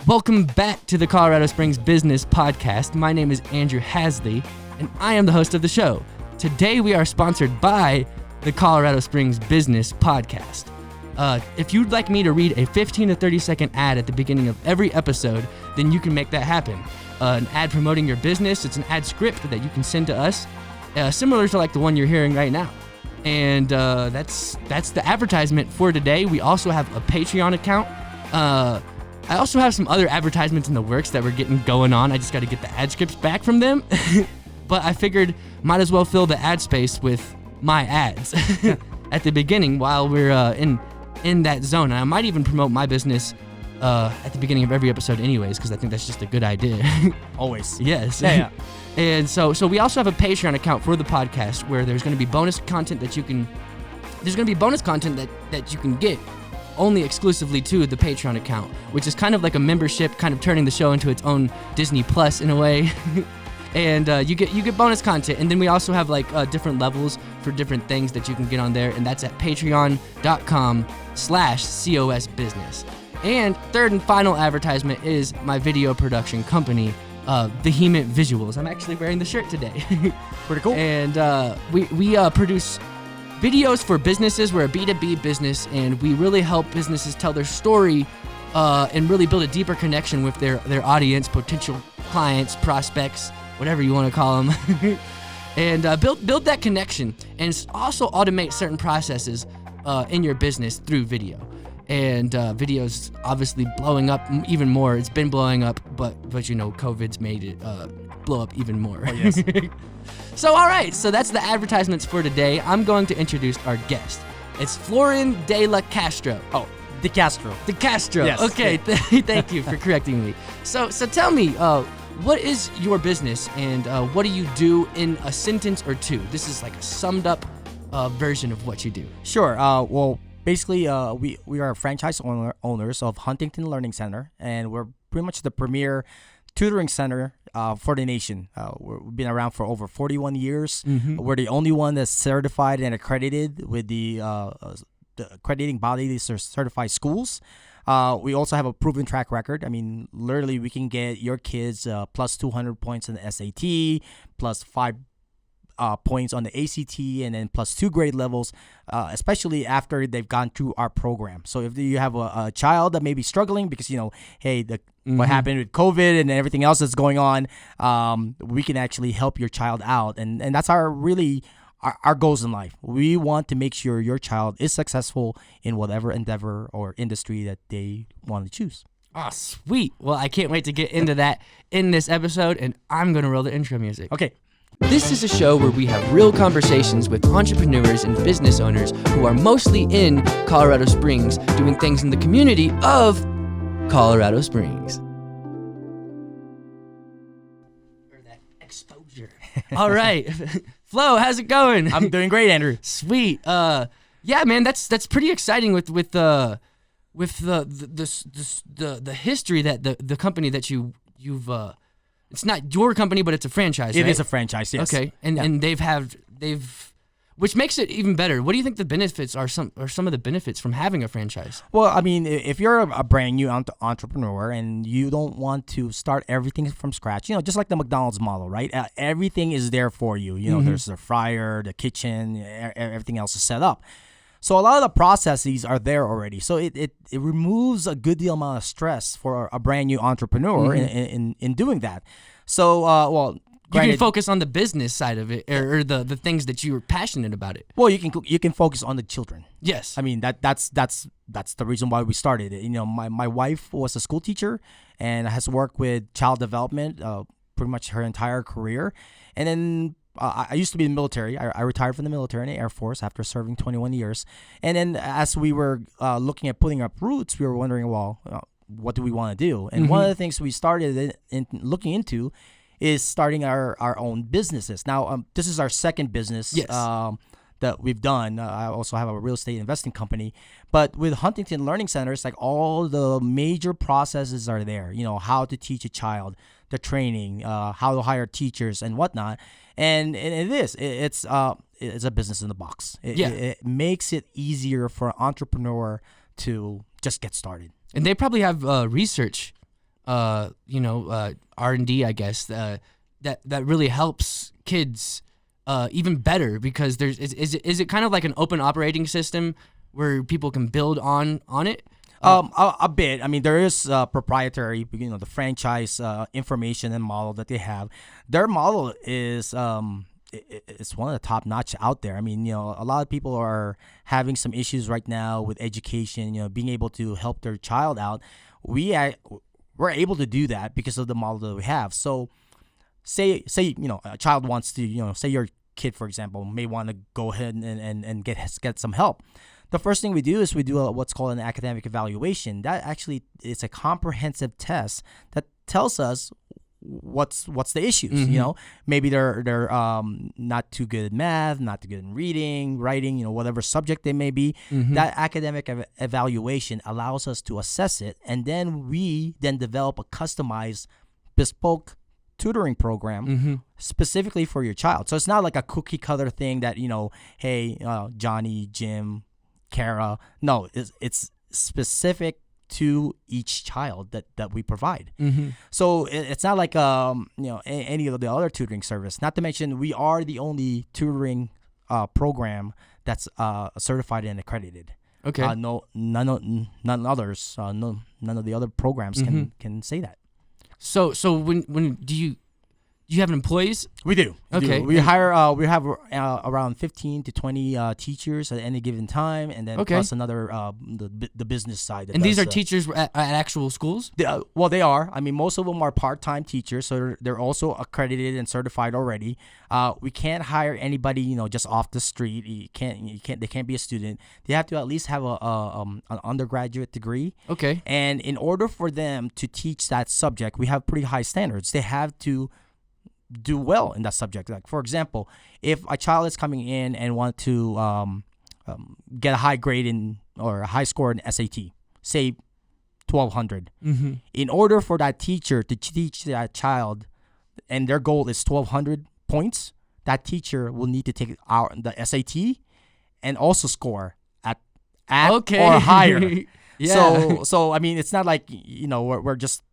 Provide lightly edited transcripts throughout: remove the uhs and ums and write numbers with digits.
Welcome back to the Colorado Springs Business Podcast. My name is Andrew Hasley, and I am the host of the show. Today we are sponsored by the Colorado Springs Business Podcast. If you'd like me to read a 15 to 30 second ad at the beginning of every episode, then you can make that happen. An ad promoting your business, it's an ad script that you can send to us, similar to like the one you're hearing right now. And that's the advertisement for today. We also have a Patreon account. I also have some other advertisements in the works that we're getting going on. I just got to get the ad scripts back from them. But I figured might as well fill the ad space with my ads at the beginning while we're in that zone. And I might even promote my business at the beginning of every episode anyways, because I think that's just a good idea. Always. Yes. Yeah. And so we also have a Patreon account for the podcast where there's going to be bonus content that you can get only exclusively to the Patreon account, which is kind of like a membership, kind of turning the show into its own Disney Plus in a way. And you get bonus content. And then we also have like different levels for different things that you can get on there. And that's at patreon.com/COS Business. And third and final advertisement is my video production company, Vehement Visuals. I'm actually wearing the shirt today. Pretty cool. And we produce videos for businesses. We're a B2B business, and we really help businesses tell their story and really build a deeper connection with their audience, potential clients, prospects, whatever you want to call them, and build that connection, and also automate certain processes in your business through video. And video's obviously blowing up even more. It's been blowing up, but you know, COVID's made it blow up even more. Oh, yes. So, all right. So that's the advertisements for today. I'm going to introduce our guest. It's Florian De Castro. Oh, De Castro. De Castro. Yes. Okay. Thank you for correcting me. So tell me, what is your business, and what do you do in a sentence or two? This is like a summed up version of what you do. Sure. Well, basically, we are franchise owners of Huntington Learning Center, and we're pretty much the premier tutoring center for the nation. We've been around for over 41 years. Mm-hmm. We're the only one that's certified and accredited with the accrediting body, these are certified schools. We also have a proven track record. I mean, literally, we can get your kids plus 200 points in the SAT, plus 5 points on the ACT, and then plus 2 grade levels, especially after they've gone through our program. So if you have a child that may be struggling because, you know, hey, what happened with COVID and everything else that's going on, we can actually help your child out. And that's our goals in life. We want to make sure your child is successful in whatever endeavor or industry that they want to choose. Oh, sweet. Well, I can't wait to get into that in this episode, and I'm going to roll the intro music. Okay. This is a show where we have real conversations with entrepreneurs and business owners who are mostly in Colorado Springs, doing things in the community of Colorado Springs. Or that exposure. All right. Flo, how's it going? I'm doing great, Andrew. Sweet. Yeah, man, that's pretty exciting with the history that the company that you've it's not your company, but it's a franchise, right? It is a franchise, yes. Okay, and they've, which makes it even better. What do you think the benefits are? Some of the benefits from having a franchise? Well, I mean, if you're a brand new entrepreneur and you don't want to start everything from scratch, you know, just like the McDonald's model, right? Everything is there for you. You know, there's the fryer, the kitchen, everything else is set up. So a lot of the processes are there already. So it removes a good deal amount of stress for a brand new entrepreneur in doing that. So, you can focus on the business side of it, or the things that you were passionate about it. Well, you can focus on the children. Yes. I mean, that's the reason why we started it. You know, my wife was a school teacher and has worked with child development pretty much her entire career. And then I used to be in the military. I retired from the military in the Air Force after serving 21 years. And then as we were looking at putting up roots, we were wondering, well, what do we want to do? And one of the things we started in looking into is starting our own businesses. Now, this is our second business that we've done. I also have a real estate investing company. But with Huntington Learning Center, it's like all the major processes are there. You know, how to teach a child, the training, how to hire teachers and whatnot. And it's a business in the box. It makes it easier for an entrepreneur to just get started. And they probably have research R&D, I guess, that really helps kids even better, because is it kind of like an open operating system where people can build on it? A bit. I mean, there is proprietary, the franchise information and model that they have. Their model is it's one of the top notch out there. I mean, a lot of people are having some issues right now with education. Being able to help their child out. We're able to do that because of the model that we have. So, say a child wants to, say your kid, for example, may want to go ahead and get some help. The first thing we do is we do what's called an academic evaluation. That actually is a comprehensive test that tells us what's the issues. Mm-hmm. Maybe they're not too good at math, not too good in reading, writing, whatever subject they may be. Mm-hmm. That academic evaluation allows us to assess it, and then we develop a customized, bespoke tutoring program Mm-hmm. specifically for your child. So it's not like a cookie cutter thing that hey, Johnny, Jim, Kara. No, it's specific to each child that we provide. Mm-hmm. So it's not like any of the other tutoring service. Not to mention, we are the only tutoring program that's certified and accredited. Okay. None others. None of the other programs can say that. So when do you have employees? We do. Okay. We hire. We have around 15 to 20 teachers at any given time, and then plus another the business side. And these are teachers at actual schools? Well, they are. I mean, most of them are part-time teachers, so they're also accredited and certified already. We can't hire anybody, just off the street. You can't. They can't be a student. They have to at least have an undergraduate degree. Okay. And in order for them to teach that subject, we have pretty high standards. They have to do well in that subject. Like, for example, if a child is coming in and want to get a high grade or a high score in SAT, say 1200, Mm-hmm. in order for that teacher to teach that child, and their goal is 1200 points, that teacher will need to take the SAT and also score at or higher. Yeah. So I mean, it's not like we're just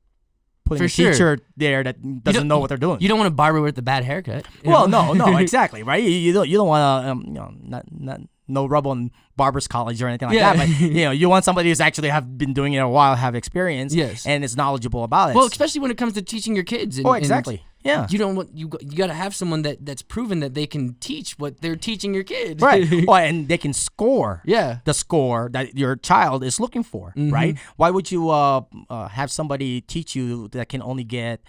putting For a teacher there that doesn't know what they're doing. You don't want a barber with a bad haircut. Well, no, exactly, right? You don't want to no rub on barber's college or anything like that. But you want somebody who's actually have been doing it a while, have experience, yes, and is knowledgeable about it. Well, especially when it comes to teaching your kids. Exactly. Yeah. You got to have someone that's proven that they can teach what they're teaching your kid. Right. Well, and they can score. Yeah. The score that your child is looking for. Mm-hmm. Right. Why would you have somebody teach you that can only get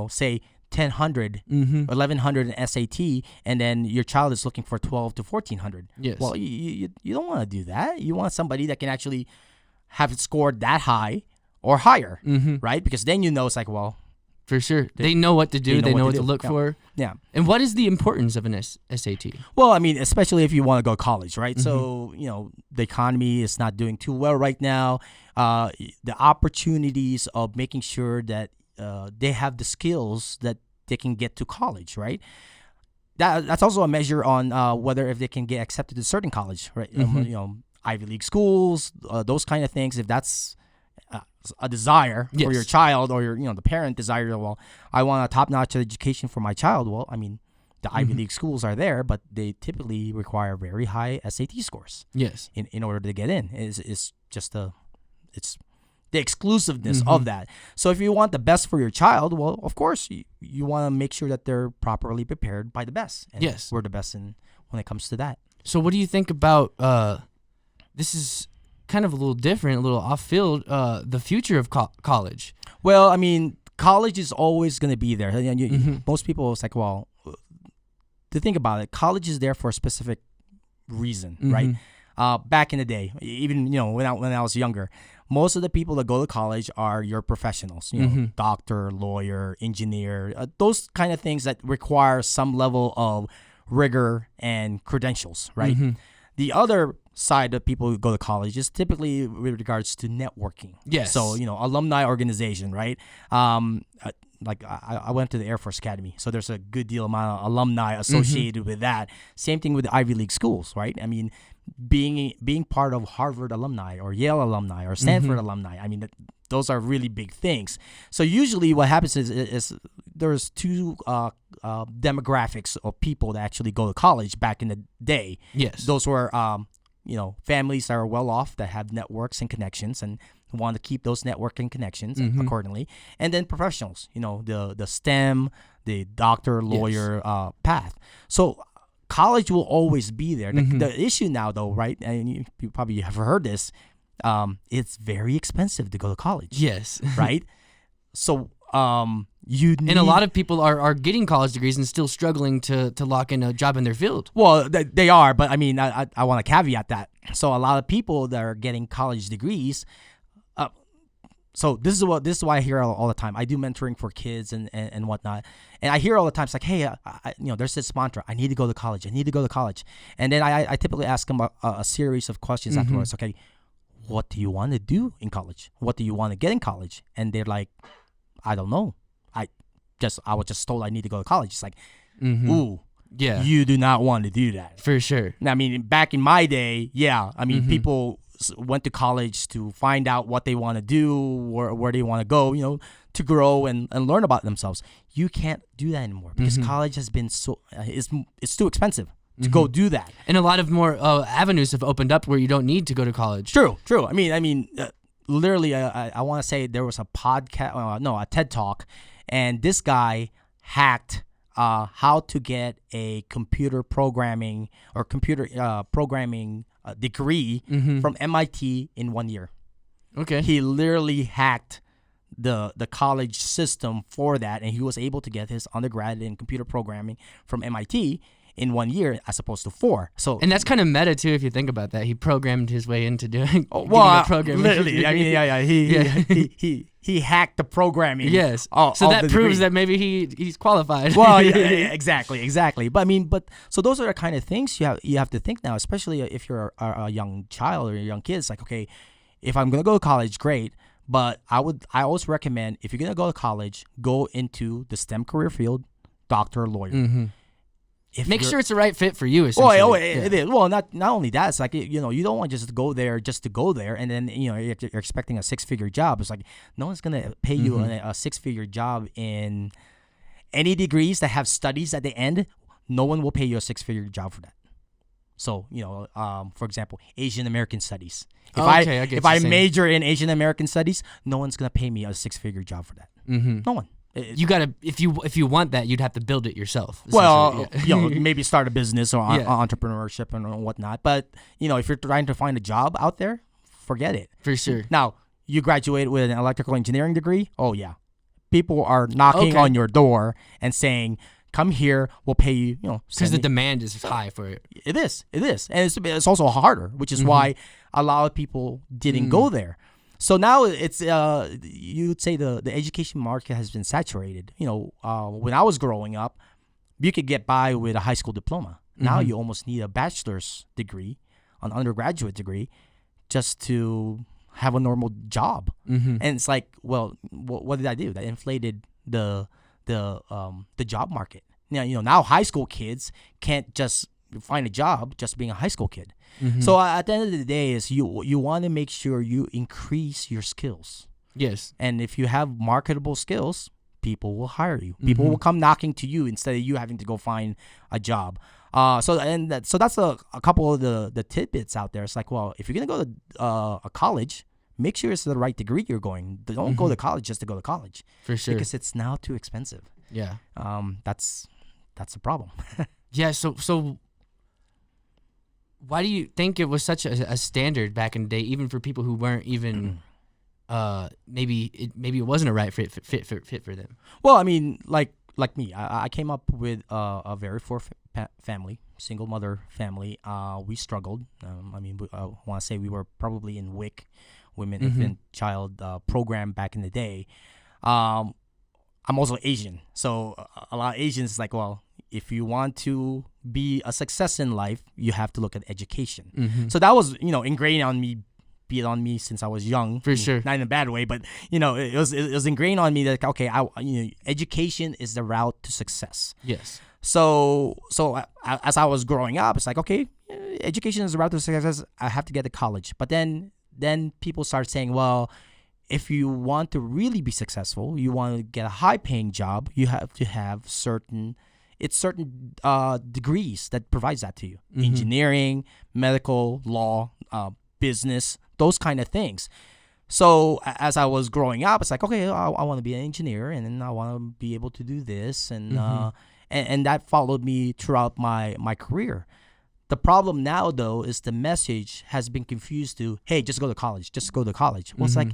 say 1000, 1100 in SAT, and then your child is looking for 12 to 1400? Yes. Well, you don't want to do that. You want somebody that can actually have it scored that high or higher, right? Because then it's like, well. For sure. They know what to do. They know what to look for. Yeah. And what is the importance of an SAT? Well, I mean, especially if you want to go to college, right? So, the economy is not doing too well right now. The opportunities of making sure that they have the skills that they can get to college, right? That's also a measure on whether if they can get accepted to certain college, right? Ivy League schools, those kind of things. If that's a desire for your child, or the parent desire, well, I want a top-notch education for my child. Well, I mean, the Ivy League schools are there, but they typically require very high SAT scores. Yes. In order to get in, it's just it's the exclusiveness of that. So if you want the best for your child, well, of course you want to make sure that they're properly prepared by the best. And yes. We're the best when it comes to that. So what do you think about this is kind of a little different, a little off field, the future of college? Well, I mean, college is always going to be there. Most people, it's like, well, to think about it, college is there for a specific reason, right? Back in the day, even when I was younger, most of the people that go to college are your professionals, doctor, lawyer, engineer, those kind of things that require some level of rigor and credentials, right? The other side of people who go to college is typically with regards to networking. Yes. So, alumni organization, right? Like I went to the Air Force Academy, so there's a good deal amount of alumni associated with that. Same thing with the Ivy League schools, right? I mean, being part of Harvard alumni or Yale alumni or Stanford alumni, I mean, those are really big things. So usually what happens is there's two demographics of people that actually go to college back in the day. Yes. Those were families that are well off, that have networks and connections and want to keep those networking connections accordingly. And then professionals, the STEM, the doctor, lawyer path. So college will always be there. The issue now, though, right? And you probably have heard this. It's very expensive to go to college. Yes. Right? So and a lot of people are getting college degrees and still struggling to lock in a job in their field. Well, they are, but I mean, I want to caveat that. So a lot of people that are getting college degrees. So this is why I hear all the time. I do mentoring for kids and whatnot, and I hear all the time. It's like, hey, there's this mantra. I need to go to college. I need to go to college. And then I typically ask them a series of questions afterwards. Okay, what do you want to do in college? What do you want to get in college? And they're like, I don't know. I was just told I need to go to college. It's like, ooh, yeah, you do not want to do that for sure. I mean, back in my day, yeah. I mean, people went to college to find out what they want to do, where they want to go, to grow and learn about themselves. You can't do that anymore because college has been it's too expensive to go do that. And a lot of more avenues have opened up where you don't need to go to college. True. I mean, literally, I want to say there was a podcast, a TED Talk, and this guy hacked how to get a computer programming or computer programming degree from MIT in 1 year. Okay. He literally hacked the college system for that, and he was able to get his undergrad in computer programming from MIT in 1 year as opposed to 4. So, and that's kind of meta too if you think about that. He programmed his way into doing a programming. Literally, I mean, he hacked the programming. Yes. So that proves that maybe he's qualified. Well, yeah, exactly. But I mean, so those are the kind of things you have to think now, especially if you're a young child or a young kid. It's like, okay, if I'm gonna go to college, great. But I always recommend, if you're gonna go to college, go into the STEM career field, doctor, lawyer. Make sure it's the right fit for you. Essentially. It is. Well, not only that, it's like, you don't want just to go there and then you're expecting a 6-figure job. It's like no one's gonna pay you a 6-figure job in any degrees that have studies at the end. No one will pay you a 6-figure job for that. So for example, Asian American Studies. If I major in Asian American Studies, no one's gonna pay me a 6-figure job for that. No one. You gotta, if you want that, you'd have to build it yourself. Well, maybe start a business or entrepreneurship and whatnot. But if you're trying to find a job out there, forget it. For sure. Now you graduate with an electrical engineering degree. Oh yeah, people are knocking on your door and saying, "Come here, we'll pay you." Because the demand is high for it. It is, and it's also harder, which is why a lot of people didn't go there. So now it's you'd say the education market has been saturated. When I was growing up, you could get by with a high school diploma. Now you almost need a bachelor's degree, an undergraduate degree, just to have a normal job. And it's like, well, what did I do? That inflated the job market. Now high school kids can't just find a job just being a high school kid. So at the end of the day, is you want to make sure you increase your skills. Yes. And if you have marketable skills, people will hire you. People will come knocking to you instead of you having to go find a job. So that's a couple of the tidbits out there. It's like, well, if you're gonna go to a college, make sure it's the right degree you're going. Don't go to college just to go to college. For sure. Because it's now too expensive. Yeah. That's a problem. Yeah. So why do you think it was such a standard back in the day, even for people who weren't even maybe it wasn't a right fit for them? Well, I mean, like me, I came up with a very poor family, single mother family. We struggled. I want to say we were probably in WIC, Women, Infant, Child program back in the day. I'm also Asian, so a lot of Asians is like, well, if you want to be a success in life, you have to look at education. So that was, ingrained on me, be it on me since I was young. For sure. Not in a bad way, but, it was ingrained on me that, okay, education is the route to success. Yes. So as I was growing up, it's like, okay, education is the route to success. I have to get to college. But then people start saying, well, if you want to really be successful, you want to get a high-paying job, you have to have certain degrees that provides that to you. Engineering, medical, law, business, those kind of things. So as I was growing up, it's like, okay, I want to be an engineer, and then I want to be able to do this, and that followed me throughout my career. The problem now, though, is the message has been confused to, hey, just go to college, just go to college. Well, it's like,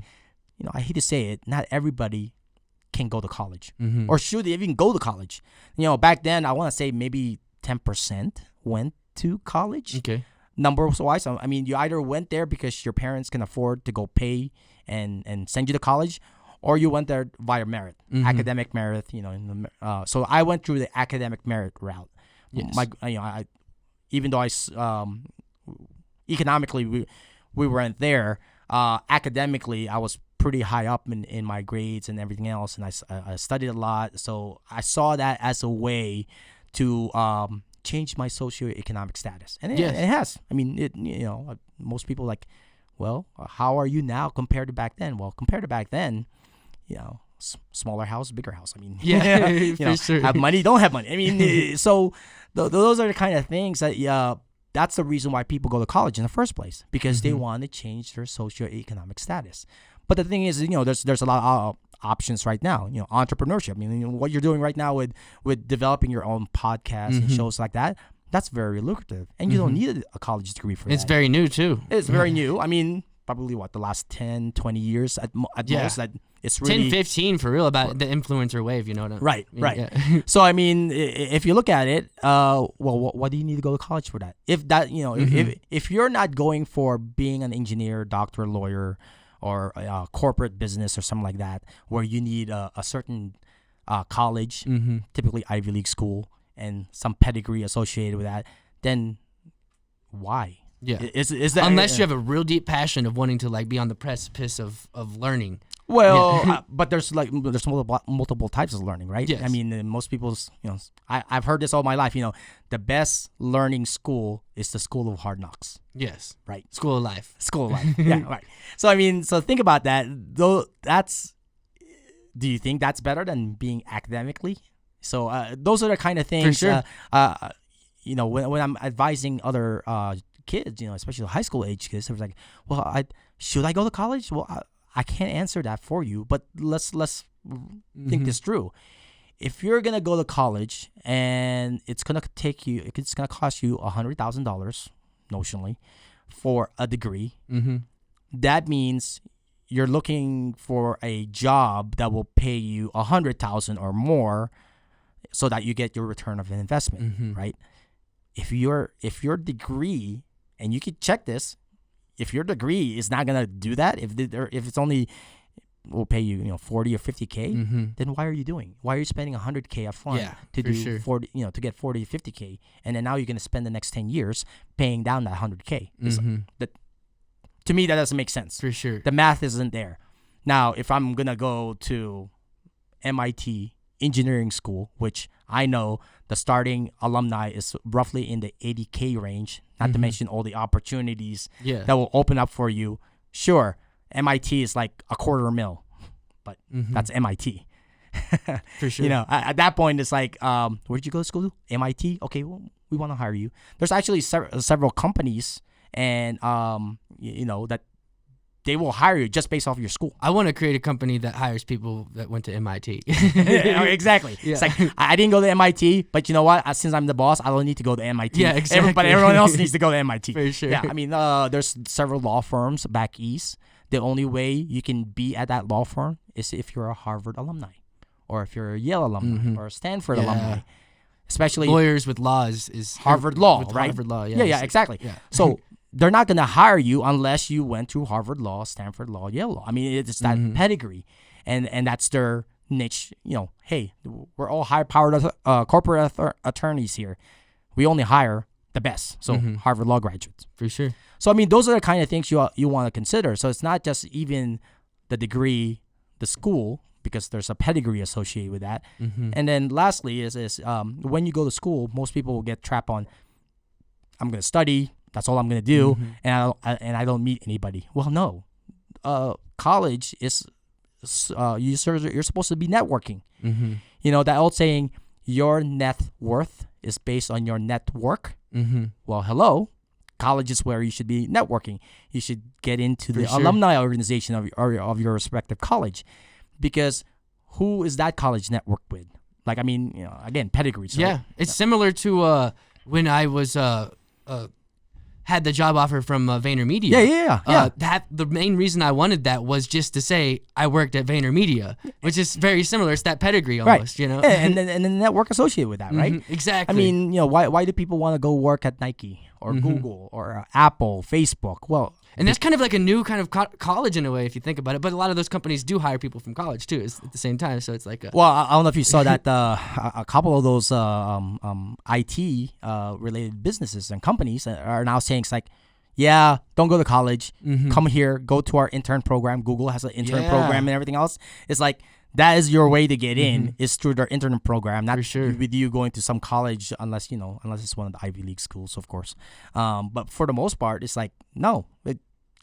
I hate to say it, not everybody can go to college or should even go to college. Back then, I want to say maybe 10% went to college. Okay. Numbers-wise, I mean, you either went there because your parents can afford to go pay and send you to college, or you went there via merit, academic merit. So I went through the academic merit route. Yes. Even though economically we weren't there, academically I was pretty high up in my grades and everything else, and I studied a lot. So I saw that as a way to change my socioeconomic status, and it has. I mean, most people like, well, how are you now compared to back then? Well, compared to back then, smaller house, bigger house. I mean, for sure. Have money, don't have money. I mean, so those are the kind of things that that's the reason why people go to college in the first place, because they want to change their socioeconomic status. But the thing is, there's a lot of options right now. Entrepreneurship. I mean, what you're doing right now with developing your own podcast and shows like that, that's very lucrative, and you don't need a college degree for that. It's very new too. It's very new. I mean, probably the last 10, 20 years at most that it's really 10-15 for real about the influencer wave, Right. Yeah. So I mean, if you look at it, well, what do you need to go to college for that? If that, if you're not going for being an engineer, doctor, lawyer, or corporate business or something like that, where you need a certain college, typically Ivy League school, and some pedigree associated with that, then why? Yeah. Is that unless you have a real deep passion of wanting to be on the precipice of learning. Well, but there's multiple types of learning, right? Yes. I mean, most people's, I've heard this all my life. The best learning school is the school of hard knocks. Yes. Right. School of life. School of life. Yeah. Right. So I mean, think about that. Though do you think that's better than being academically? So those are the kind of things. For sure. When I'm advising other kids, especially high school age kids, they're like, well, should I go to college? Well, I can't answer that for you, but let's think this through. If you're gonna go to college and it's gonna cost you $100,000 notionally for a degree, that means you're looking for a job that will pay you $100,000 or more, so that you get your return of an investment, right? If your degree, and you can check this, if your degree is not gonna do that, if it's only will pay you 40 or 50K, then why are you doing? Why are you spending 100K up front to do 40? To get 40 to 50K, and then now you're gonna spend the next 10 years paying down that 100K. To me, that doesn't make sense. For sure, the math isn't there. Now, if I'm gonna go to MIT engineering school, which I know the starting alumni is roughly in the 80K range, not to mention all the opportunities that will open up for you. Sure, MIT is like $250,000, but that's MIT. For sure. At that point, it's like, where did you go to school? MIT? Okay, well, we want to hire you. There's actually several companies, and that they will hire you just based off of your school. I want to create a company that hires people that went to MIT. Exactly. Yeah. It's like, I didn't go to MIT, but you know what? Since I'm the boss, I don't need to go to MIT. Yeah, exactly. But everyone else needs to go to MIT. For sure. Yeah, I mean, there's several law firms back east. The only way you can be at that law firm is if you're a Harvard alumni, or if you're a Yale alumni, or a Stanford alumni. Especially lawyers with laws is Harvard law, right? Harvard law, yeah, exactly. Yeah. So they're not going to hire you unless you went through Harvard law, Stanford law, Yale law. I mean, it's that pedigree, and that's their niche. Hey, we're all high-powered corporate attorneys here. We only hire the best, so Harvard law graduates. For sure. So I mean, those are the kind of things you want to consider. So it's not just even the degree, the school, because there's a pedigree associated with that. And then lastly is when you go to school, most people will get trapped on, I'm going to study. That's all I'm going to do, and I don't meet anybody. Well, no. college is you're supposed to be networking. Mm-hmm. You know, that old saying, your net worth is based on your network. Mm-hmm. Well, hello. College is where you should be networking. You should get into the sure. alumni organization of your respective college, because who is that college networked with? Like, I mean, you know, again, pedigrees. Yeah, right? it's similar to when I was had the job offer from VaynerMedia. Yeah. That the main reason I wanted that was just to say I worked at VaynerMedia, which is very similar. It's that pedigree almost, you know. Yeah, and then the network associated with that, right? Mm-hmm, exactly. I mean, you know, why do people want to go work at Nike or Google or Apple, Facebook? Well, and that's kind of like a new kind of college in a way, if you think about it. But a lot of those companies do hire people from college too, at the same time. So it's like well, I don't know if you saw that a couple of those IT related businesses and companies are now saying it's like, yeah, don't go to college. Come here, go to our intern program. Google has an intern program and everything else. It's like, that is your way to get in, is through their intern program, not with you going to some college, unless it's one of the Ivy League schools, of course. But for the most part, it's like, no,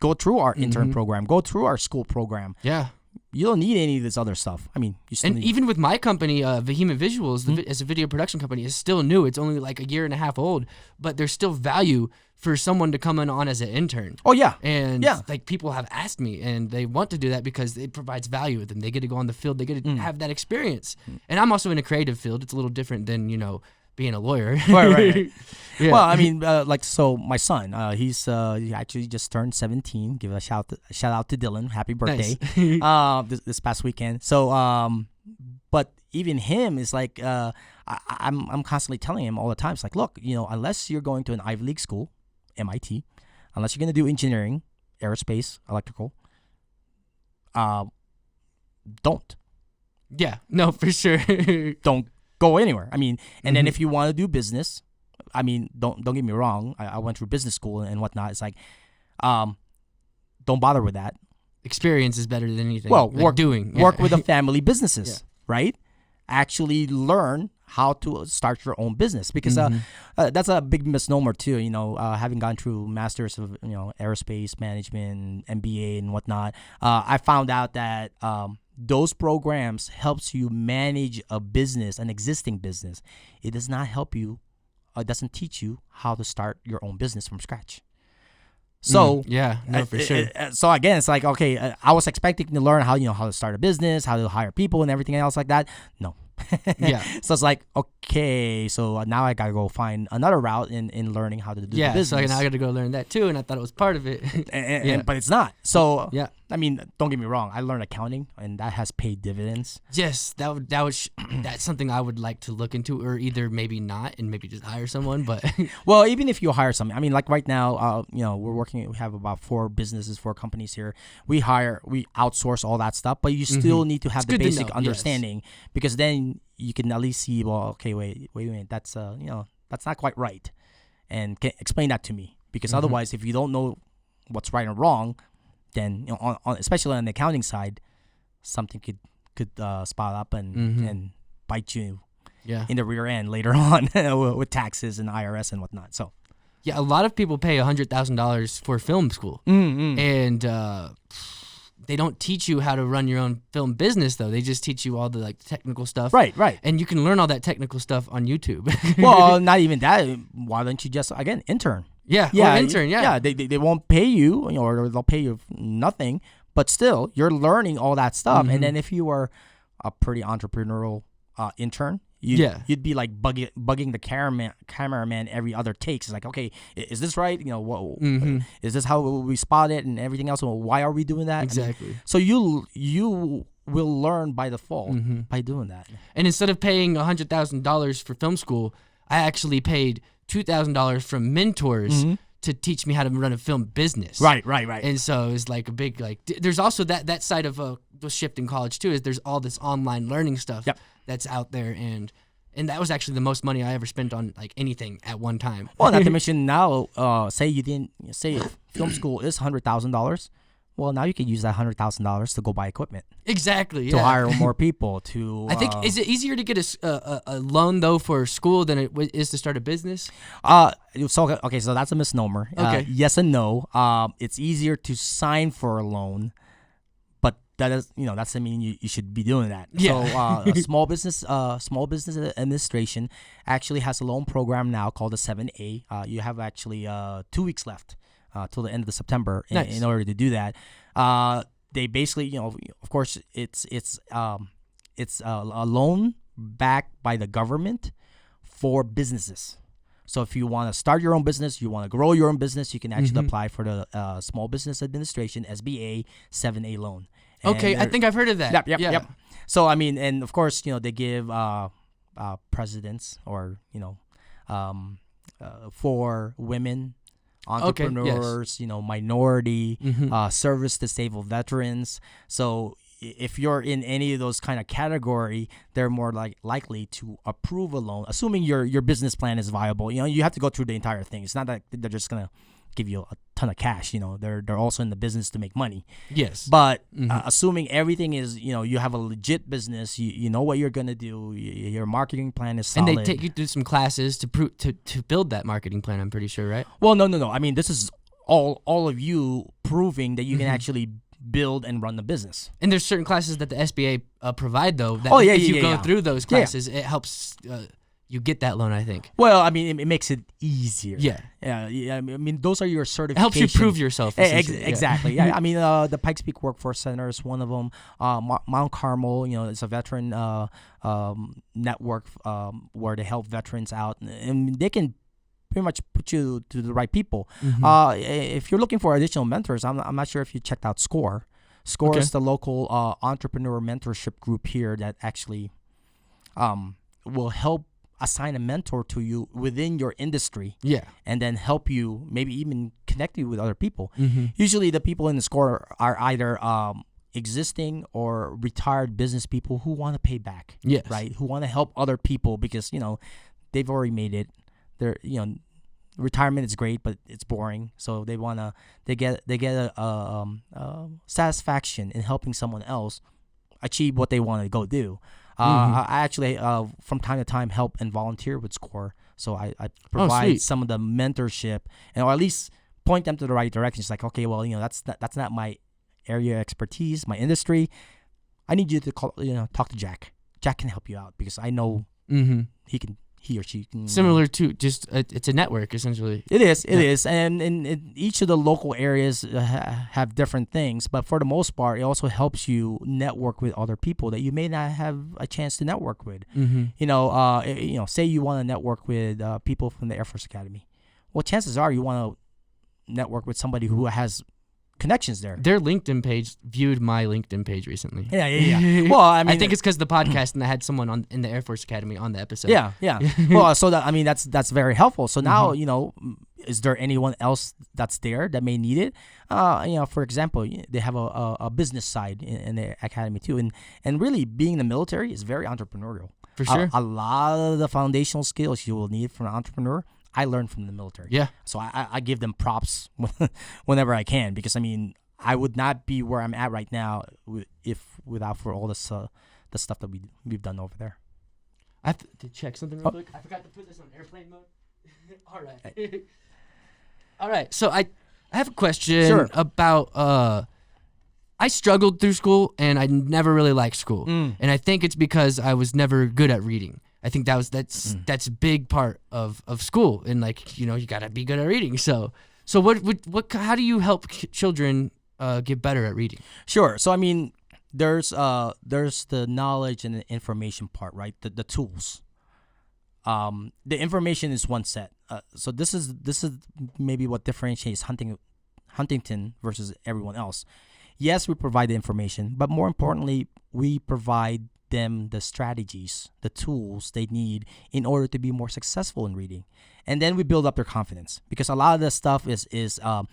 go through our intern program, go through our school program. Yeah. You don't need any of this other stuff. I mean, you still need even with my company, Vehement Visuals, as a video production company, is still new. It's only like a year and a half old, but there's still value for someone to come on as an intern. Oh, yeah. And like people have asked me, and they want to do that because it provides value with them. They get to go on the field. They get to have that experience. And I'm also in a creative field. It's a little different than, being a lawyer. Right. Yeah. Well, I mean, so my son, he actually just turned 17. Give a shout out to Dylan. Happy birthday. Nice. This past weekend. So, but even him is like, I'm constantly telling him all the time. It's like, look, unless you're going to an Ivy League school, MIT, unless you're going to do engineering, aerospace, electrical, don't. Yeah, no, for sure. Don't go anywhere. I mean, and then if you want to do business, I mean, don't get me wrong. I went through business school and whatnot. It's like, don't bother with that. Experience is better than anything. Well, work with the family businesses, right? Actually learn how to start your own business, because that's a big misnomer too. Having gone through masters of aerospace management, MBA and whatnot, I found out that those programs helps you manage a business, an existing business. It does not help you. It doesn't teach you how to start your own business from scratch. So for sure. So again, it's like, okay, I was expecting to learn how to start a business, how to hire people, and everything else like that. No. Yeah. So it's like, okay, so now I gotta go find another route in learning how to do the business. So now I got to go learn that too, and I thought it was part of it. But it's not. So yeah. I mean, don't get me wrong. I learned accounting, and that has paid dividends. Yes, that's something I would like to look into, or either maybe not, and maybe just hire someone. But well, even if you hire someone, I mean, like right now, we're working. We have about 4 companies here. We outsource all that stuff, but you still need to have the basic understanding, because then you can at least see, well, okay, wait a minute, that's that's not quite right, and can explain that to me, because otherwise, if you don't know what's right and wrong, then especially on the accounting side, something could spot up and bite you in the rear end later on with taxes and IRS and whatnot. So yeah, a lot of people pay $100,000 for film school, and they don't teach you how to run your own film business, though. They just teach you all the technical stuff. Right. And you can learn all that technical stuff on YouTube. Well, not even that. Why don't you just intern? Yeah. Intern. Yeah. They won't pay you, or they'll pay you nothing, but still you're learning all that stuff. And then if you are a pretty entrepreneurial intern, you'd be like bugging the cameraman every other take. It's like, okay, is this right? Is this how we spot it and everything else? Well, why are we doing that? Exactly. I mean, so you will learn by default by doing that. And instead of paying $100,000 for film school, I actually paid $2,000 from mentors to teach me how to run a film business. Right. And so it's like a big there's also that side of the shift in college too, is there's all this online learning stuff that's out there, and that was actually the most money I ever spent on anything at one time. Well, not to mention now, say film school is $100,000. Well, now you can use that $100,000 to go buy equipment. Exactly. To hire more people. To I think is it easier to get a loan though for school than it is to start a business? So that's a misnomer. Okay. Yes and no. It's easier to sign for a loan, that doesn't mean you should be doing that. Yeah. So small business administration actually has a loan program now called the 7A. You have actually 2 weeks left till the end of the September in order to do that. They basically, of course, it's a loan backed by the government for businesses. So if you want to start your own business, you want to grow your own business, you can actually apply for the Small Business Administration SBA 7A loan. And Okay, I think I've heard of that. Yep. So I mean, and of course, they give presidents or for women, entrepreneurs, minority, service disabled veterans. So if you're in any of those kind of category, they're more likely to approve a loan, assuming your business plan is viable. You have to go through the entire thing. It's not that they're just gonna give you a ton of cash. They're also in the business to make money. Yes. But assuming everything is, you have a legit business, you know what you're gonna do, your marketing plan is solid. And they take you through some classes to build that marketing plan. I'm pretty sure, right? Well, no. I mean, this is all of you proving that you can actually build and run the business. And there's certain classes that the SBA provide, though. That if you go through those classes, it helps you get that loan, I think. Well, I mean, it makes it easier. Yeah. I mean, those are your certifications. It helps you prove yourself. Exactly. I mean, the Pikes Peak Workforce Center is one of them. Mount Carmel, it's a veteran network where they help veterans out, and they can pretty much put you to the right people. If you're looking for additional mentors, I'm not sure if you checked out SCORE. SCORE is the local entrepreneur mentorship group here that actually will help assign a mentor to you within your industry. Yeah. And then help you, maybe even connect you with other people. Usually the people in the SCORE are either existing or retired business people who want to pay back. Yes. Right? Who want to help other people because, they've already made it. They're, retirement is great, but it's boring. So they get a satisfaction in helping someone else achieve what they want to go do. I actually, from time to time, help and volunteer with SCORE. So I provide some of the mentorship, or at least point them to the right direction. It's like, okay, well, that's not my area of expertise, my industry. I need you to talk to Jack. Jack can help you out because I know he or she can. Similar to just it's a network essentially. It is, and each of the local areas have different things, but for the most part, it also helps you network with other people that you may not have a chance to network with. Say you want to network with people from the Air Force Academy. Well, chances are you want to network with somebody who has connections there. Their LinkedIn page viewed my LinkedIn page recently. Yeah. Well, I mean, I think it's because the podcast and I had someone in the Air Force Academy on the episode. Yeah. Well, so that's very helpful. So now is there anyone else that's there that may need it? For example, they have a business side in the academy too, and really being in the military is very entrepreneurial. For sure. A lot of the foundational skills you will need from an entrepreneur, I learned from the military. Yeah. So I give them props whenever I can because, I would not be where I'm at right now without for all this the stuff that we've done over there. I have to check something real quick. I forgot to put this on airplane mode. All right. So I have a question about I struggled through school and I never really liked school. And I think it's because I was never good at reading. I think that's a big part of school, and you gotta be good at reading. So what how do you help children get better at reading? Sure. So there's the knowledge and the information part, right? The tools. The information is one set. So this is maybe what differentiates Huntington versus everyone else. Yes, we provide the information, but more importantly, we provide them the strategies, the tools they need in order to be more successful in reading. And then we build up their confidence because a lot of this stuff is I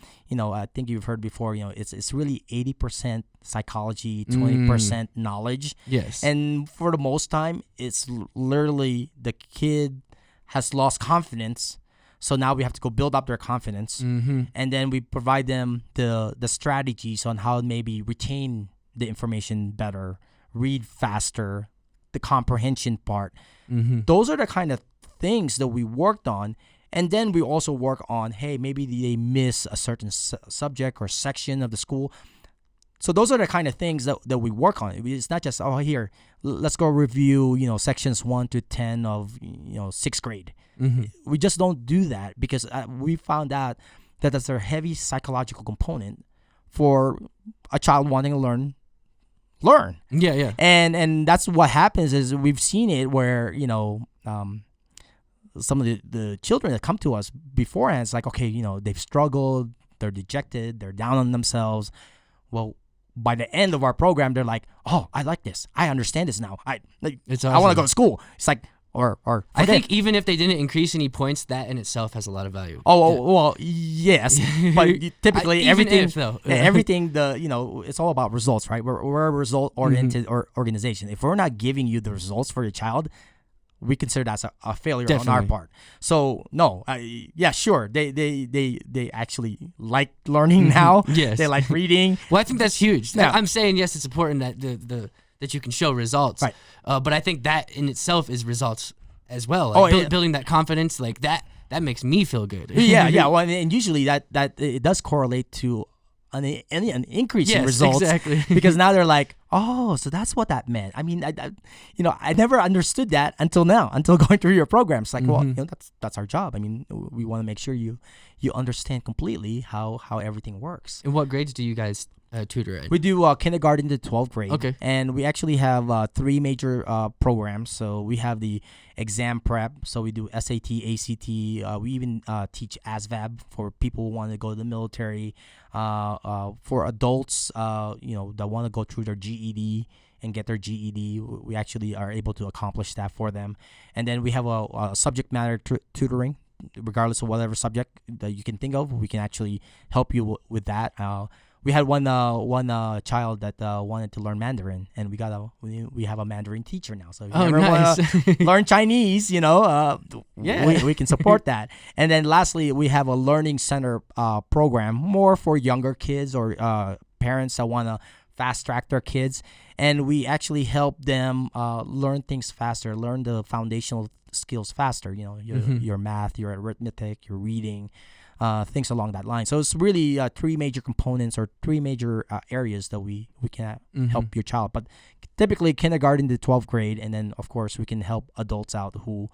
think you've heard before, it's really 80% psychology, 20% knowledge. Yes. And for the most time, it's literally the kid has lost confidence. So now we have to go build up their confidence. And then we provide them the strategies on how to maybe retain the information better, read faster, the comprehension part. Those are the kind of things that we worked on. And then we also work on, hey, maybe they miss a certain subject or section of the school. So those are the kind of things that we work on. It's not just, here, let's go review, sections 1 to 10 of, 6th grade. Mm-hmm. We just don't do that because we found out that that's a heavy psychological component for a child wanting to learn. Yeah. And that's what happens is we've seen it where, some of the children that come to us beforehand, it's like, okay, they've struggled, they're dejected, they're down on themselves. Well, by the end of our program, they're like, oh, I like this. I understand this now. I awesome. want to go to school. It's like, or I think even if they didn't increase any points, that in itself has a lot of value. Well, yes, but typically everything, everything, it's all about results, right? We're a result-oriented organization. If we're not giving you the results for your child, we consider that's a failure on our part. So no, sure, they actually like learning now. Yes, they like reading. Well, I think that's huge. Yeah. I'm saying yes, it's important that that you can show results. Right. But I think that in itself is results as well. Like building that confidence, like that makes me feel good. Yeah. Well, and usually that it does correlate to an increase in results. Exactly. Because now they're like, oh, so that's what that meant. I mean, I never understood that until going through your program. It's like, well, that's our job. I mean, we want to make sure you understand completely how everything works. And what grades do you guys tutor at? We do kindergarten to 12th grade. Okay. And we actually have 3 major programs. So we have the exam prep. So we do SAT, ACT. We even teach ASVAB for people who want to go to the military. For adults, that want to go through their GED and get their GED, we actually are able to accomplish that for them. And then we have a subject matter tutoring. Regardless of whatever subject that you can think of, we can actually help you with that. We had one child that wanted to learn Mandarin, and we have a Mandarin teacher now. So if you ever want to learn Chinese, we can support that. And then lastly, we have a learning center program more for younger kids or parents that want to fast track their kids, and we actually help them learn things faster, learn the foundational skills faster. Your math, your arithmetic, your reading. Things along that line. So it's really 3 major components or 3 major areas that we can help your child. But typically kindergarten to 12th grade, and then of course we can help adults out who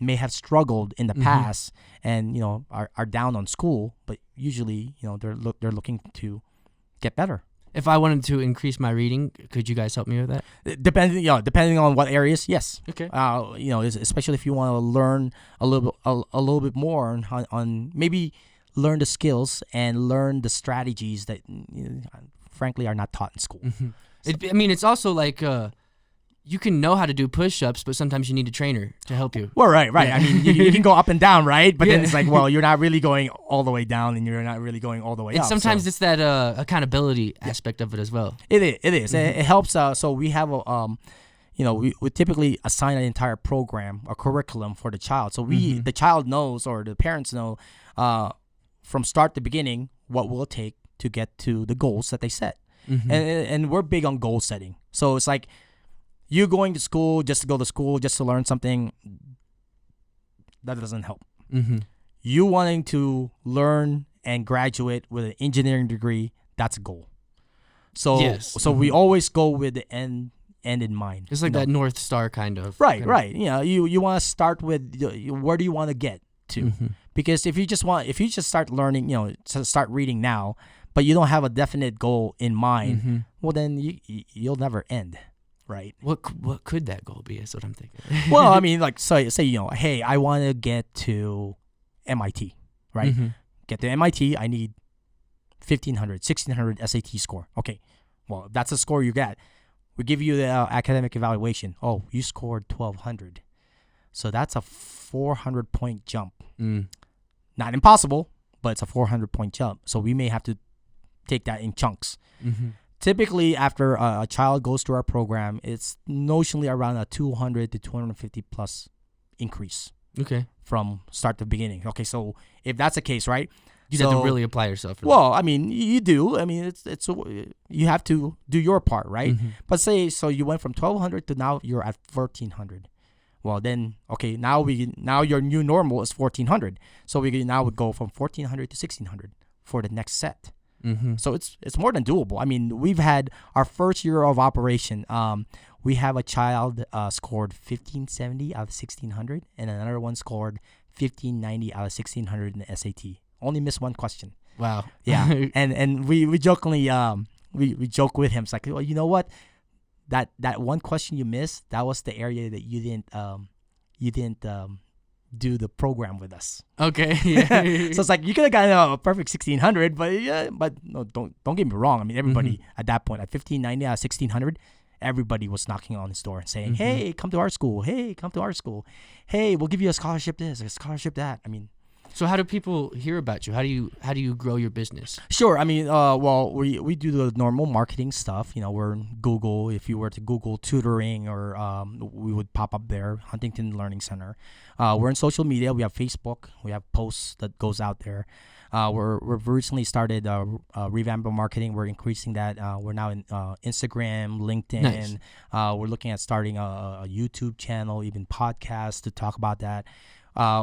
may have struggled in the past and are down on school, but usually they're looking to get better. If I wanted to increase my reading, could you guys help me with that? Depending on what areas, yes. Okay. Especially if you want to learn a little bit more on maybe learn the skills and learn the strategies that frankly are not taught in school. Mm-hmm. It's also like you can know how to do push-ups, but sometimes you need a trainer to help you. Well, right. Yeah. I mean, you can go up and down, right? But then it's like, well, you're not really going all the way down, and you're not really going all the way up. Sometimes it's that accountability aspect of it as well. It is. Mm-hmm. It helps. So we have we typically assign an entire program, a curriculum for the child. So the child knows, or the parents know, from start to beginning, what will it take to get to the goals that they set. Mm-hmm. And we're big on goal setting. So it's like, you going to school just to go to school, just to learn something, that doesn't help. Mm-hmm. You wanting to learn and graduate with an engineering degree, that's a goal. So we always go with the end in mind. It's like that North Star kind of. Right. You want to start with where do you want to get to? Mm-hmm. Because if you just start learning, to start reading now, but you don't have a definite goal in mind, well then you'll never end. Right. What could that goal be? Is what I'm thinking. Well, I mean, like say hey, I want to get to MIT, right? Mm-hmm. Get to MIT, I need 1,500, 1,600 SAT score. Okay, well, that's the score you get. We give you the academic evaluation. Oh, you scored 1,200, so that's a 400-point jump. Not impossible, but it's a 400-point jump. So we may have to take that in chunks. Mm-hmm. Typically, after a child goes through our program, it's notionally around a 200 to 250 plus increase. Okay. From start to beginning. Okay, so if that's the case, right? You have to really apply yourself. I mean, you do. I mean, it's you have to do your part, right? Mm-hmm. But say so you went from 1,200 to now you're at 1,400. Well, then okay, now your new normal is 1,400. So we now would go from 1,400 to 1,600 for the next set. So it's more than doable. I mean, we've had our first year of operation. We have a child scored 1570 out of 1600, and another one scored 1590 out of 1600 in the SAT. Only missed one question. Wow. Yeah, and we jokingly we joke with him. It's like, well, you know what? That one question you missed, that was the area that you didn't do the program with us. Okay. Yeah. So it's like you could have gotten a perfect 1600, but no, don't get me wrong. I mean, everybody at that point at 1590 out of 1600, everybody was knocking on his door and saying, "Hey, come to our school. Hey, come to our school. Hey, we'll give you a scholarship this, a scholarship that." I mean, so how do people hear about you? How do you grow your business? sure. I mean, well, we do the normal marketing stuff. You know, we're in Google. If you were to Google tutoring, or we would pop up there, Huntington Learning Center. We're in social media. We have Facebook. We have posts that goes out there. We've recently started revamping marketing. We're increasing that. We're now in Instagram, LinkedIn. Nice. We're looking at starting a YouTube channel, even podcasts to talk about that.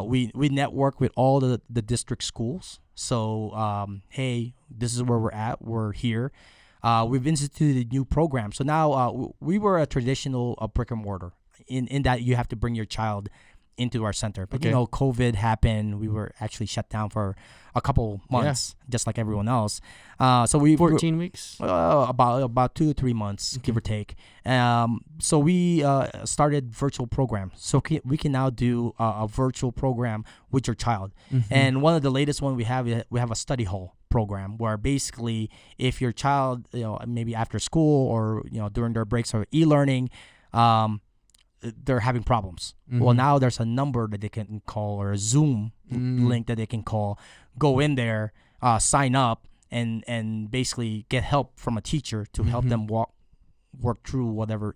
We network with all the district schools. So, hey, this is where we're at. We're here. We've instituted a new program. So now we were a traditional brick and mortar in that you have to bring your child into our center. But, you know, COVID happened. We were actually shut down for a couple months, just like everyone else. So we 14 weeks? About 2 to 3 months, give or take. So we started virtual programs. So we can now do a virtual program with your child. And one of the latest one we have a study hall program where basically if your child, you know, maybe after school or, you know, during their breaks or e-learning, they're having problems. Well, now there's a number that they can call, or a Zoom link that they can call, go in there, sign up, and basically get help from a teacher to help them work through whatever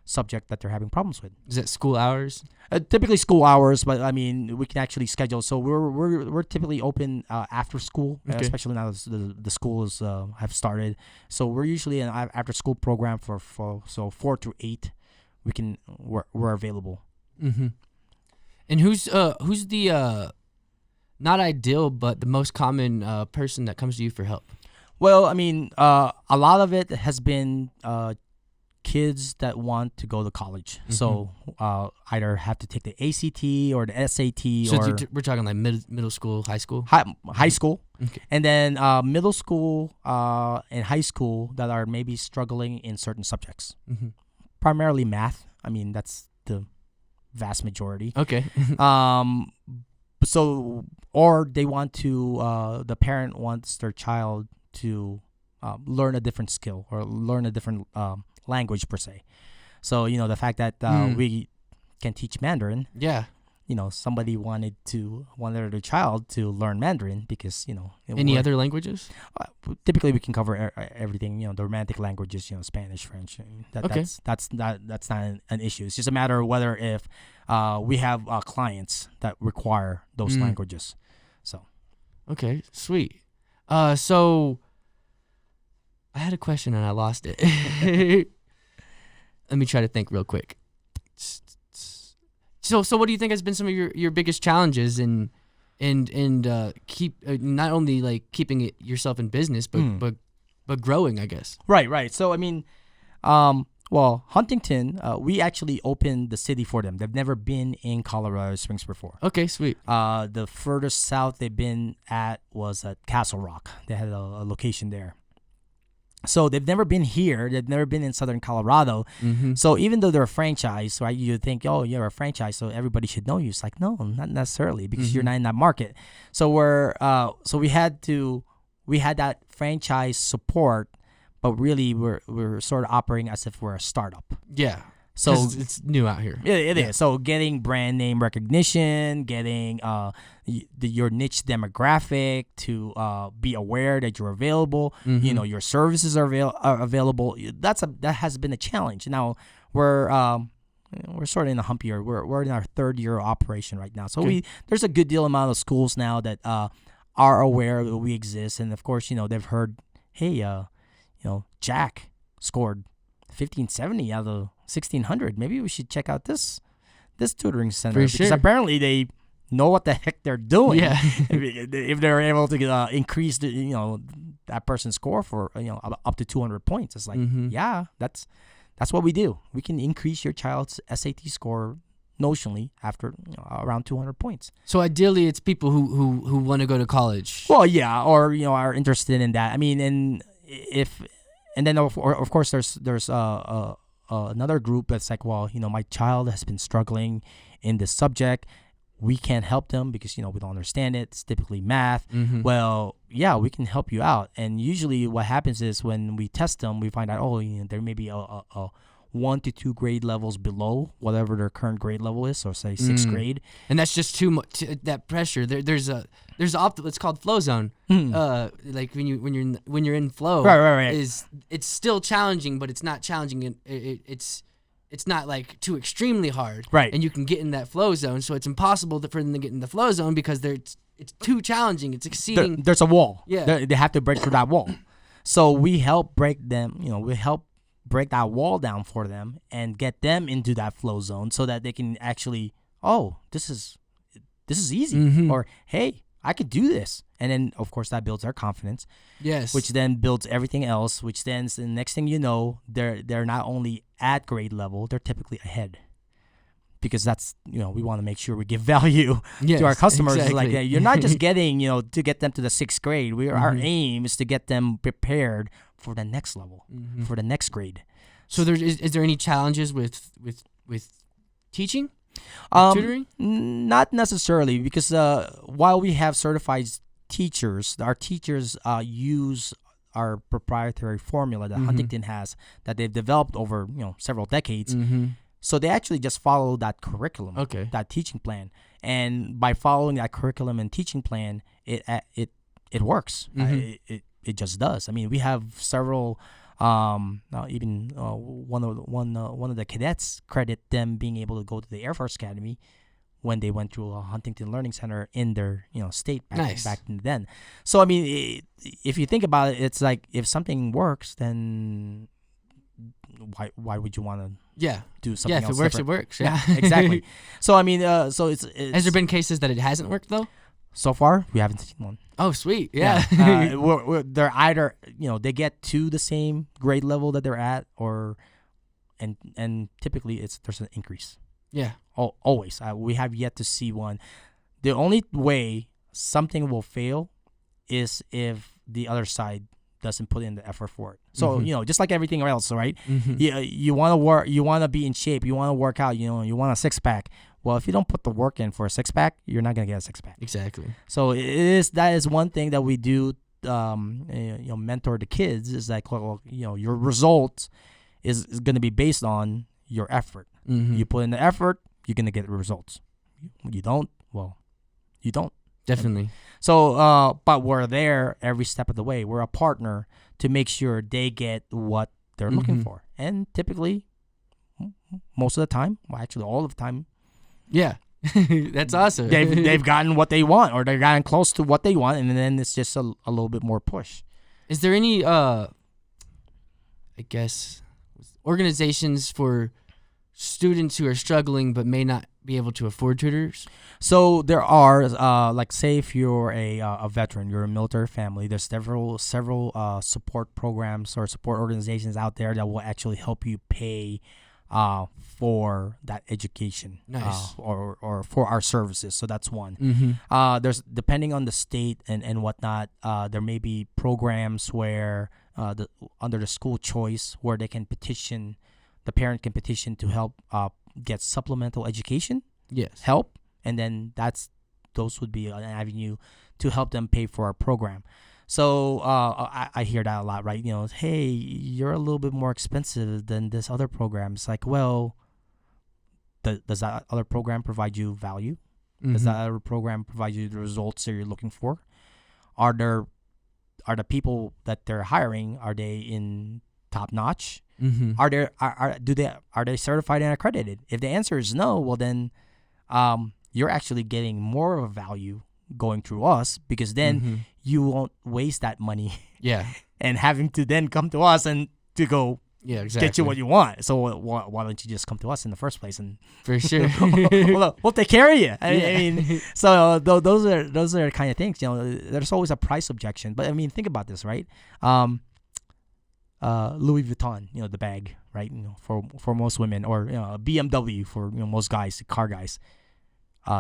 subject that they're having problems with. Is that school hours? Typically school hours, but I mean we can actually schedule. So we're typically open after school, especially now the schools have started. So we're usually an after school program for 4 to 8. We're available. And who's the not ideal but the most common person that comes to you for help? Well, I mean, a lot of it has been kids that want to go to college. So either have to take the ACT or the SAT. So we're talking like middle school, high school? High school. Okay. And then middle school and high school that are maybe struggling in certain subjects. Primarily math. I mean, that's the vast majority. Okay. So, or they want to, the parent wants their child to learn a different skill or learn a different language per se. So, you know, the fact that we can teach Mandarin. Yeah. You know, somebody wanted their child to learn Mandarin because, you know. Any other languages? Typically, we can cover everything. You know, the Romantic languages. You know, Spanish, French. That's not an issue. It's just a matter of whether if we have clients that require those languages. So. Okay, sweet. So I had a question and I lost it. Let me try to think real quick. So what do you think has been some of your biggest challenges in keep not only like keeping it yourself in business but growing, I guess? Right. So I mean, well, Huntington, we actually opened the city for them. They've never been in Colorado Springs before. Okay, sweet. The furthest south they've been at was at Castle Rock. They had a location there. So they've never been here. They've never been in Southern Colorado. So even though they're a franchise, right, you think, oh, you're a franchise, so everybody should know you. It's like, no, not necessarily, because you're not in that market. So we had that franchise support, but really we're sort of operating as if we're a startup. Yeah. So it's new out here. It is. So getting brand name recognition, getting your niche demographic to be aware that you're available. You know, your services are available. That has been a challenge. Now we're sort of in a hump year. We're in our 3rd year of operation right now. So there's a good deal amount of schools now that are aware that we exist, and of course, you know, they've heard, hey, you know, Jack scored 1570 out of 1600. Maybe we should check out this tutoring center, because apparently know what the heck they're doing. Yeah. if they're able to increase that person's score for up to 200 points. It's like, yeah, that's what we do. We can increase your child's SAT score notionally after around 200 points. So ideally, it's people who want to go to college. Well, yeah, or are interested in that. I mean, and then of course there's another group that's like, well, my child has been struggling in this subject. We can't help them because we don't understand it. It's typically math. Well, yeah, we can help you out. And usually, what happens is when we test them, we find out, there may be a 1 to 2 grade levels below whatever their current grade level is, so say 6th grade. And that's just too much. That pressure. There's it's called flow zone. Like when you're in flow. Right. It's still challenging, but it's not challenging. It's not like too extremely hard. Right. And you can get in that flow zone, so it's impossible for them to get in the flow zone because it's too challenging. It's exceeding. There's a wall. Yeah. They have to break through that wall. So we help break them. We help break that wall down for them and get them into that flow zone so that they can actually, this is easy, or hey, I could do this. And then of course that builds their confidence. Yes. Which then builds everything else, which then the next thing you know, they're not only at grade level, they're typically ahead. Because that's, we want to make sure we give value to our customers. Exactly. Like, you're not just getting, to get them to the 6th grade. Our aim is to get them prepared for the next level, for the next grade. So is there any challenges with teaching, tutoring? Not necessarily, because while we have certified teachers, our teachers use our proprietary formula that Huntington has that they've developed over several decades. So they actually just follow that curriculum, that teaching plan, and by following that curriculum and teaching plan, it works. It just does. I mean, we have several. Even one of the cadets credit them being able to go to the Air Force Academy when they went through a Huntington Learning Center in their state back then. So I mean, if you think about it, it's like if something works, then why would you want to do something else? Yeah, if it works, different? It works. Yeah, exactly. So I mean, so it's has there been cases that it hasn't worked though? So far, we haven't seen one. Oh, sweet. Yeah. They're either, they get to the same grade level that they're at, and typically there's an increase. Yeah. Always. We have yet to see one. The only way something will fail is if the other side doesn't put in the effort for it. So, just like everything else, right? You want to work, you want to be in shape, you want to work out, you want a 6-pack. Well, if you don't put the work in for a 6-pack, you're not going to get a 6-pack. Exactly. So that is one thing that we do, mentor the kids, is like, your results is going to be based on your effort. You put in the effort, you're going to get the results. You don't, well, you don't. Definitely. So, but we're there every step of the way. We're a partner to make sure they get what they're looking for. And typically, most of the time, well, actually all of the time, yeah, that's awesome. They've gotten what they want, or they've gotten close to what they want, and then it's just a little bit more push. Is there any, I guess, organizations for students who are struggling but may not be able to afford tutors? So there are, like, say if you're a veteran, you're a military family, there's several support programs or support organizations out there that will actually help you pay for that education. Nice. Or for our services. So that's one. There's, depending on the state and whatnot, there may be programs where under the school choice where they can petition, the parent can petition to help get supplemental education help, and then those would be an avenue to help them pay for our program. So I hear that a lot, right? Hey, you're a little bit more expensive than this other program. It's like, well, does that other program provide you value? Does that other program provide you the results that you're looking for? Are the people that they're hiring, are they in top notch? Are they certified and accredited? If the answer is no, well then you're actually getting more of a value going through us, because then you won't waste that money and having to then come to us and to go Yeah, exactly. get you what you want. So why don't you just come to us in the first place and For sure. we'll take care of you. I mean, so those are the kind of things. There's always a price objection, but I mean, think about this, right? Louis Vuitton, the bag, right? For most women, or a BMW for most guys, car guys.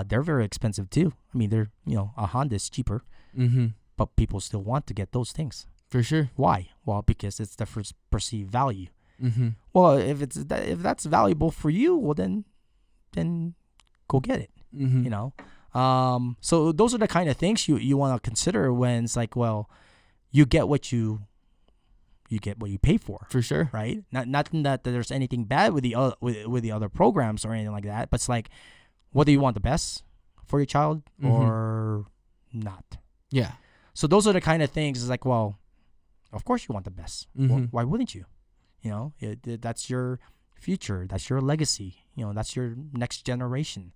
They're very expensive too. I mean, they're a Honda's cheaper, but people still want to get those things. For sure. Why? Well, because it's the first perceived value. Well, if that's valuable for you, well then go get it. So those are the kind of things you want to consider when it's like, well, you get what you pay for. For sure. Right? Not that there's anything bad with the other programs or anything like that, but it's like, what do you want the best for your child or not? Yeah. So those are the kind of things. It's like, well, of course you want the best. Well, why wouldn't you? That's your future. That's your legacy. That's your next generation.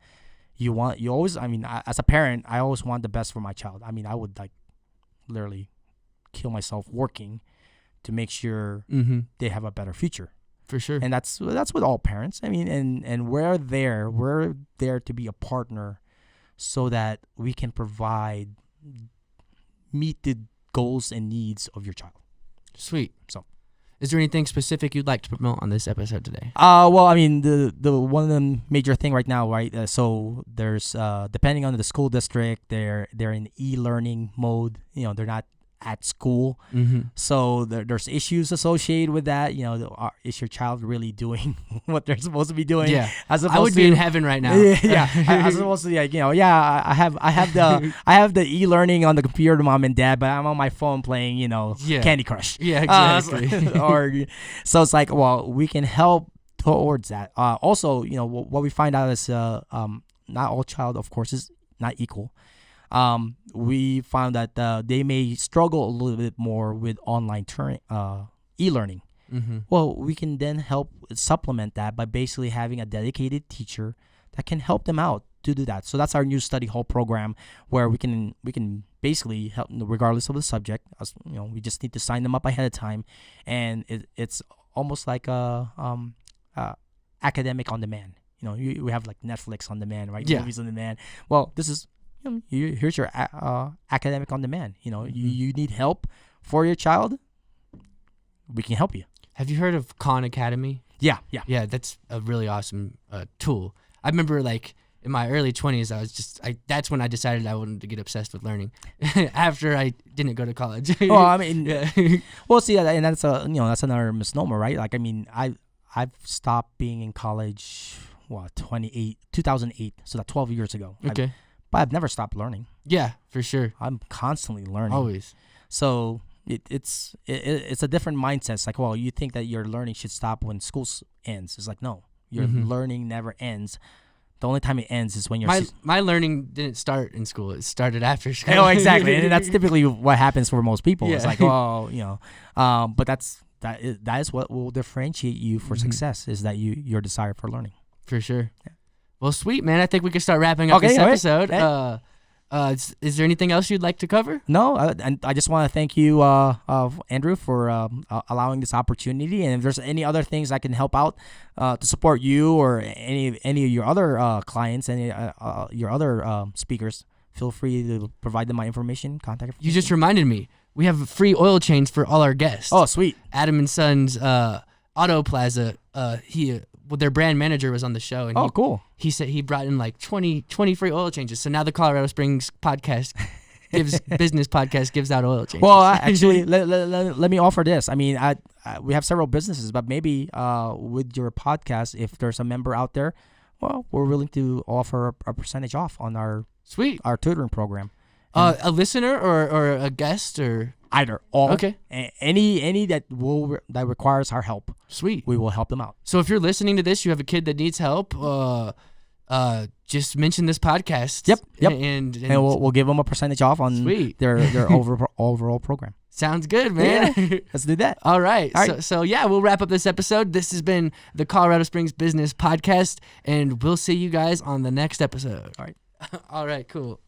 You always, I mean, as a parent, I always want the best for my child. I mean, I would literally kill myself working to make sure they have a better future. For sure. And that's with all parents. I mean, and we're there to be a partner so that we can meet the goals and needs of your child. Sweet. So, is there anything specific you'd like to promote on this episode today? Well, I mean, the one of the major thing right now, right? So there's depending on the school district, they're in e-learning mode. They're not at school, so there's issues associated with that. Is your child really doing what they're supposed to be doing? Yeah, I would be in heaven right now. Yeah, as opposed to I have the e-learning on the computer, mom and dad, but I'm on my phone playing Candy Crush. Yeah, exactly. So it's like, well, we can help towards that. Also, what we find out is not all child, of course, is not equal. We found that they may struggle a little bit more with online e-learning. Well, we can then help supplement that by basically having a dedicated teacher that can help them out to do that. So that's our new study hall program, where we can basically help regardless of the subject. We just need to sign them up ahead of time, and it's almost like academic on demand. We have like Netflix on demand, right? Yeah. Movies on demand. Well, this is here's your academic on demand. You need help for your child, we can help you. Have you heard of Khan Academy? Yeah. That's a really awesome tool. I remember in my early 20s, that's when I decided I wanted to get obsessed with learning. After I didn't go to college. Well, I mean, well, see, and that's that's another misnomer, right? Like, I mean, I've stopped being in college 2008, so that's 12 years ago. Okay. But I've never stopped learning. Yeah, for sure. I'm constantly learning. Always. So it's a different mindset. It's like, well, you think that your learning should stop when school ends. It's like, no, your learning never ends. The only time it ends is when you're... My learning didn't start in school. It started after school. Oh, exactly. And that's typically what happens for most people. Yeah. It's like, well, but that is what will differentiate you for success, is that your desire for learning. For sure. Yeah. Well, sweet, man. I think we can start wrapping up this episode. Right. Is there anything else you'd like to cover? No, and I just want to thank you, Andrew, for allowing this opportunity. And if there's any other things I can help out to support you or any of your other clients, any your other speakers, feel free to provide them my information, contact information. You just reminded me. We have a free oil change for all our guests. Oh, sweet. Adam and Sons Auto Plaza. Their brand manager was on the show. And cool. He said he brought in 20 free oil changes. So now the Colorado Springs podcast business podcast gives out oil changes. Well, actually, let me offer this. I mean, we have several businesses, but maybe with your podcast, if there's a member out there, well, we're willing to offer a percentage off on our tutoring program. A listener or a guest or either. All. Okay. Any that requires our help. Sweet. We will help them out. So if you're listening to this, you have a kid that needs help, just mention this podcast. Yep. And we'll give them a percentage off on their overall program. Sounds good, man. Yeah, let's do that. All right. So we'll wrap up this episode. This has been the Colorado Springs Business Podcast, and we'll see you guys on the next episode. All right. All right, cool.